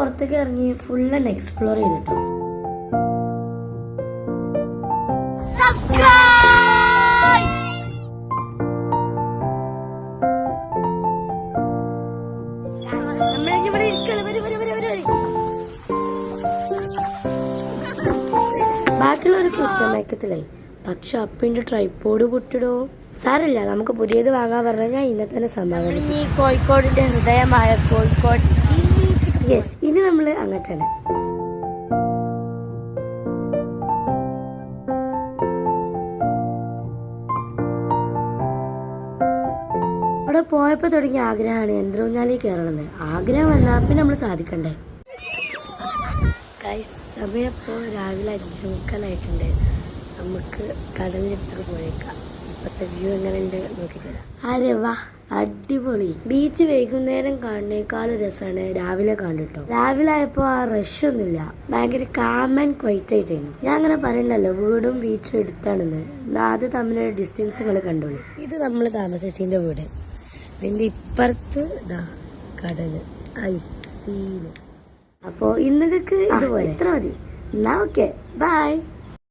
പുറത്തേക്ക് ഇറങ്ങി full explore ചെയ്തിട്ടോ. ബാക്കിയുള്ളവർക്ക് ഉച്ചമയക്കത്തിലായി. പക്ഷെ അപ്പിന്റെ ട്രൈപ്പോഡ് പൊട്ടിടോ. സാരല്ല, നമുക്ക് പുതിയത് വാങ്ങാൻ പറഞ്ഞാൽ ഞാൻ ഇന്നെ തന്നെ സമാധാനം. കോഴിക്കോടിന്റെ ഹൃദയമായ കോഴിക്കോട്. യെസ്, ഇനി നമ്മള് അങ്ങോട്ടാണ്. അവിടെ പോയപ്പോ തുടങ്ങിയ ആഗ്രഹമാണ് യന്ത്രൂഞ്ഞാലിൽ കയറണമെന്ന്. ആഗ്രഹം വന്നാൽ പിന്നെ നമ്മൾ സാധിക്കണ്ടേ. സമയം ഇപ്പോൾ രാവിലെ 5:45 നമുക്ക് കടലിനടുത്ത് പോയേക്കാം. ഇപ്പത്തെ വ്യൂ എങ്ങനെയുണ്ട് നോക്കിത്തരാം. അരെ വാ, അടിപൊളി. ബീച്ച് വൈകുന്നേരം കാണുന്നേക്കാൾ രസമാണ് രാവിലെ കണ്ടിട്ടോ. രാവിലെ ആയപ്പോ ആ റഷ് ഒന്നുമില്ല, ഭയങ്കര കാം ആൻഡ് ക്വൈറ്റ് ആയിട്ടായിരുന്നു. ഞാൻ അങ്ങനെ പറയണ്ടല്ലോ വീടും ബീച്ചും എടുത്താണെന്ന്. അത് തമ്മിലുള്ള ഡിസ്റ്റൻസ് നിങ്ങൾ കണ്ടോളൂ. ഇത് നമ്മൾ താമസിച്ചതിന്റെ വീട്, അതിന്റെ ഇപ്പുറത്ത് ഇതാ കടല്, ഐസീന്. അപ്പോ ഇന്നത്തേക്ക് ഇതുപോലെ ഇത്ര മതി. എന്നാ ഓക്കെ, ബൈ.